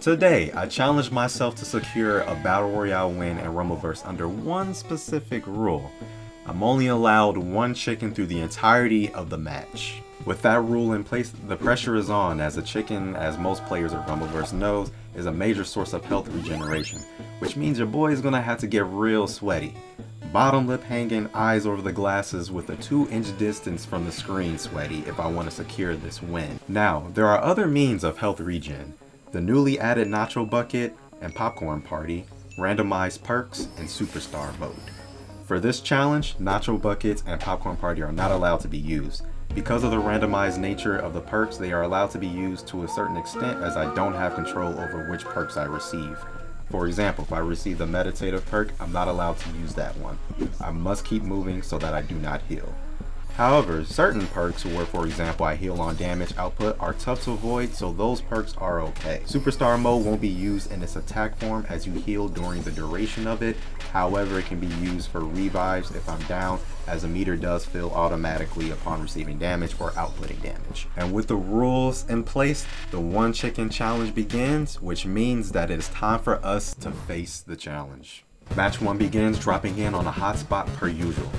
Today, I challenged myself to secure a Battle Royale win in Rumbleverse under one specific rule. I'm only allowed one chicken through the entirety of the match. With that rule in place, the pressure is on, as a chicken, as most players of Rumbleverse knows, is a major source of health regeneration, which means your boy is gonna have to get real sweaty. Bottom lip hanging, eyes over the glasses with a 2-inch distance from the screen sweaty if I want to secure this win. Now, there are other means of health regen. The newly added Nacho Bucket and Popcorn Party, randomized perks, and Superstar mode. For this challenge, Nacho Buckets and Popcorn Party are not allowed to be used. Because of the randomized nature of the perks, they are allowed to be used to a certain extent, as I don't have control over which perks I receive. For example, if I receive the meditative perk, I'm not allowed to use that one. I must keep moving so that I do not heal. However, certain perks where, for example, I heal on damage output are tough to avoid, so those perks are okay. Superstar mode won't be used in its attack form as you heal during the duration of it. However, it can be used for revives if I'm down, as the meter does fill automatically upon receiving damage or outputting damage. And with the rules in place, the one chicken challenge begins, which means that it is time for us to face the challenge. Match 1 begins, dropping in on a hotspot per usual.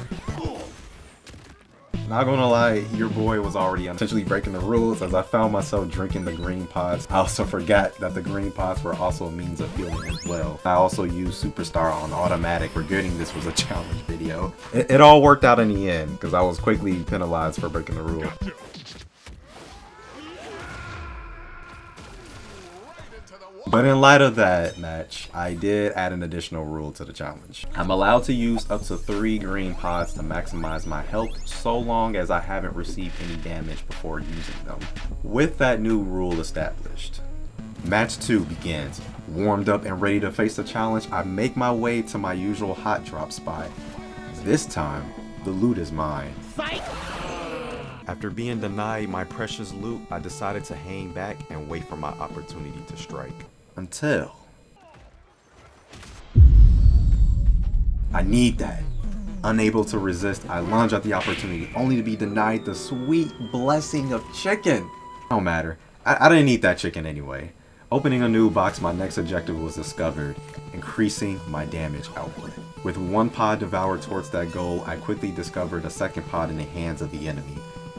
Not gonna lie, your boy was already unintentionally breaking the rules, as I found myself drinking the green pods. I also forgot that the green pods were also a means of healing as well. I also used Superstar on automatic, forgetting this was a challenge video. It all worked out in the end, because I was quickly penalized for breaking the rule. But in light of that match, I did add an additional rule to the challenge. I'm allowed to use up to 3 green pods to maximize my health, so long as I haven't received any damage before using them. With that new rule established, match 2 begins. Warmed up and ready to face the challenge, I make my way to my usual hot drop spot. This time, the loot is mine. After being denied my precious loot, I decided to hang back and wait for my opportunity to strike. Until I need that. Unable to resist, I lunge at the opportunity, only to be denied the sweet blessing of chicken. No matter, I didn't eat that chicken anyway. Opening a new box, my next objective was discovered, increasing my damage output. With 1 pod devoured towards that goal, I quickly discovered a 2nd pod in the hands of the enemy.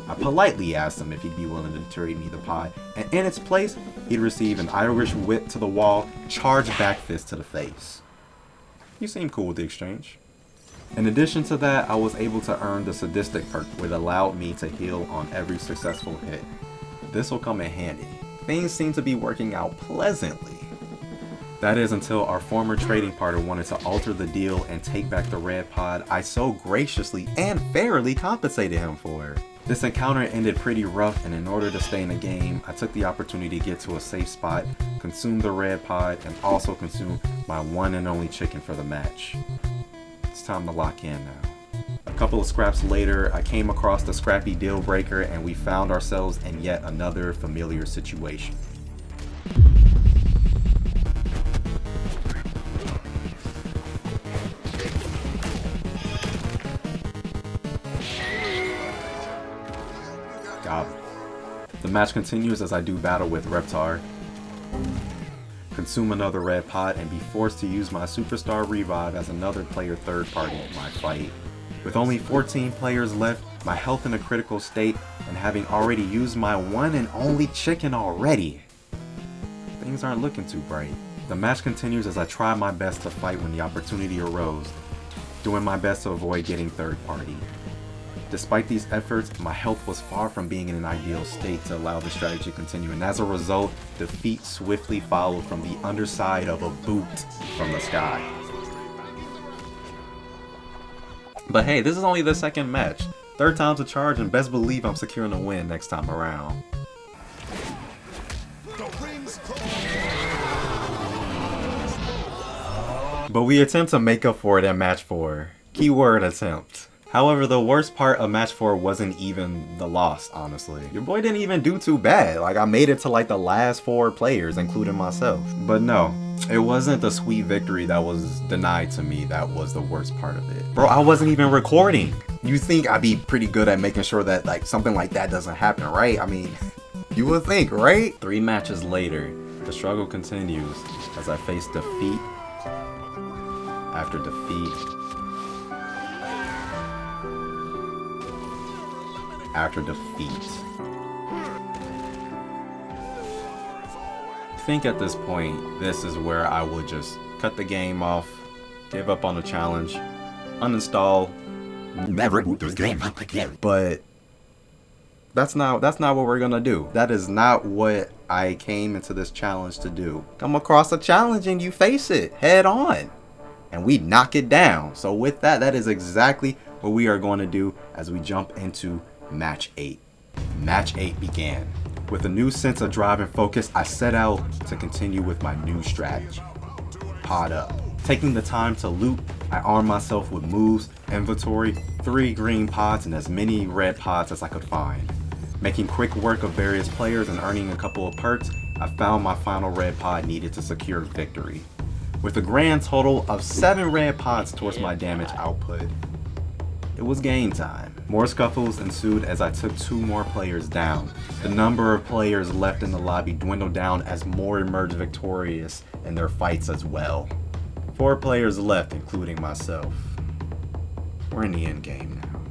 I politely asked him if he'd be willing to trade me the pod, and in its place, he'd receive an Irish whip to the wall, charge back fist to the face. He seemed cool with the exchange. In addition to that, I was able to earn the sadistic perk, which allowed me to heal on every successful hit. This will come in handy. Things seem to be working out pleasantly. That is until our former trading partner wanted to alter the deal and take back the red pod I so graciously and fairly compensated him for. This encounter ended pretty rough, and in order to stay in the game, I took the opportunity to get to a safe spot, consume the red pod, and also consume my one and only chicken for the match. It's time to lock in now. A couple of scraps later, I came across the scrappy deal breaker, and we found ourselves in yet another familiar situation. The match continues as I do battle with Reptar, consume another red pot, and be forced to use my Superstar revive as another player third party in my fight. With only 14 players left, my health in a critical state, and having already used my one and only chicken already, things aren't looking too bright. The match continues as I try my best to fight when the opportunity arose, doing my best to avoid getting third party. Despite these efforts, my health was far from being in an ideal state to allow the strategy to continue, and as a result, defeat swiftly followed from the underside of a boot from the sky. But hey, this is only the 2nd match. 3rd time's a charge, and best believe I'm securing a win next time around. But we attempt to make up for it in match 4. Keyword attempt. However, the worst part of match 4 wasn't even the loss, honestly. Your boy didn't even do too bad. Like, I made it to like the last 4 players, including myself. But no, it wasn't the sweet victory that was denied to me that was the worst part of it. Bro, I wasn't even recording. You think I'd be pretty good at making sure that like something like that doesn't happen, right? I mean, you would think, right? 3 matches later, The struggle continues as I face defeat after defeat after defeat. I think at this point, this is where I would just cut the game off, give up on the challenge, uninstall, never do this game again. But that's not what we're gonna do. That is not what I came into this challenge to do. Come across a challenge and you face it head on, and we knock it down. So with that, that is exactly what we are going to do as we jump into match 8. Match 8 began. With a new sense of drive and focus, I set out to continue with my new strategy. Pod up. Taking the time to loot, I armed myself with moves, inventory, 3 green pods, and as many red pods as I could find. Making quick work of various players and earning a couple of perks, I found my final red pod needed to secure victory. With a grand total of 7 red pods towards my damage output, it was game time. More scuffles ensued as I took 2 more players down. The number of players left in the lobby dwindled down as more emerged victorious in their fights as well. 4 players left, including myself. We're in the end game now.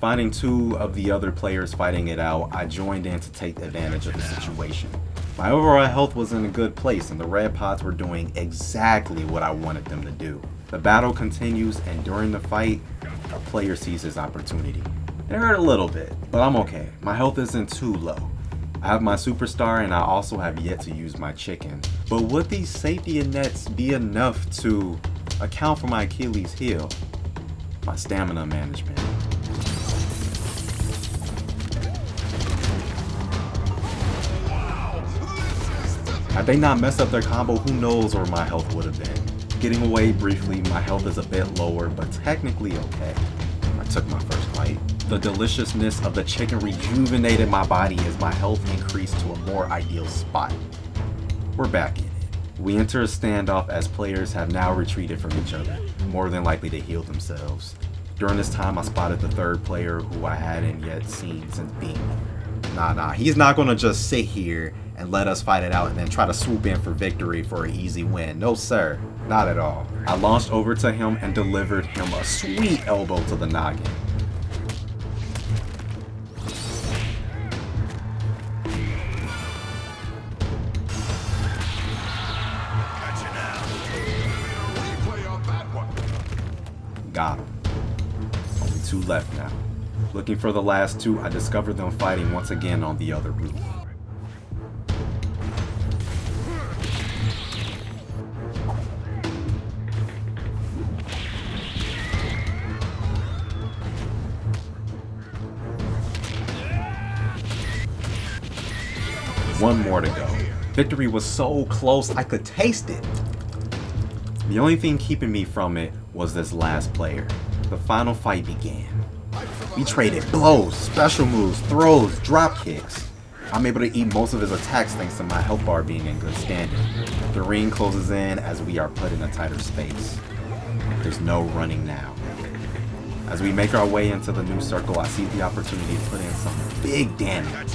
Finding 2 of the other players fighting it out, I joined in to take advantage of the situation. My overall health was in a good place and the red pods were doing exactly what I wanted them to do. The battle continues, and during the fight, a player sees his opportunity. It hurt a little bit, but I'm okay. My health isn't too low. I have my superstar and I also have yet to use my chicken. But would these safety nets be enough to account for my Achilles heel? My stamina management. Had they not messed up their combo, who knows where my health would have been. Getting away briefly, my health is a bit lower, but technically okay. I took my first bite. The deliciousness of the chicken rejuvenated my body as my health increased to a more ideal spot. We're back in it. We enter a standoff as players have now retreated from each other, more than likely to heal themselves. During this time, I spotted the 3rd player who I hadn't yet seen since being here. Nah, he's not gonna just sit here and let us fight it out and then try to swoop in for victory for an easy win. No sir, not at all. I launched over to him and delivered him a sweet elbow to the noggin. Got him. Only 2 left now. Looking for the last 2, I discovered them fighting once again on the other roof. One more to go. Victory was so close I could taste it. The only thing keeping me from it was this last player. The final fight began. We traded blows, special moves, throws, drop kicks. I'm able to eat most of his attacks thanks to my health bar being in good standing. The ring closes in as we are put in a tighter space. There's no running now. As we make our way into the new circle, I see the opportunity to put in some big damage.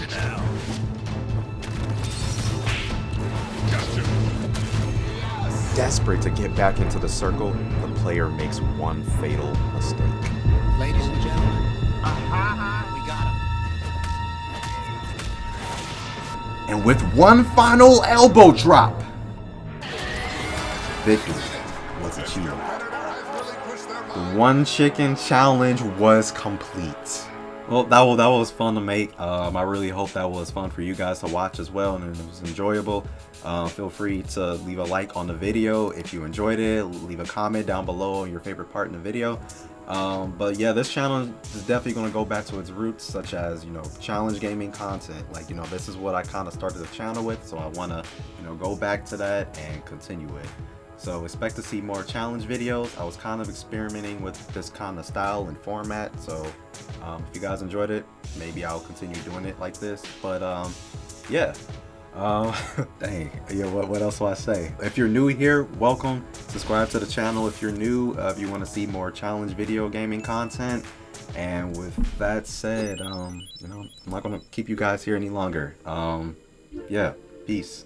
Desperate to get back into the circle, the player makes one fatal mistake. Ladies and gentlemen, we got him. And with one final elbow drop, victory was achieved. The 1 chicken challenge was complete. Well, that was fun to make. I really hope that was fun for you guys to watch as well, and it was enjoyable. Feel free to leave a like on the video if you enjoyed it. Leave a comment down below on your favorite part in the video. But yeah, this channel is definitely going to go back to its roots, such as, challenge gaming content. Like, this is what I kind of started the channel with, so I want to, go back to that and continue it. So expect to see more challenge videos. I was kind of experimenting with this kind of style and format, so if you guys enjoyed it, maybe I'll continue doing it like this. But yeah. Dang, yeah, what else do I say? If you're new here, welcome. Subscribe to the channel if you're new, if you want to see more challenge video gaming content. And with that said, I'm not gonna keep you guys here any longer. Yeah, peace.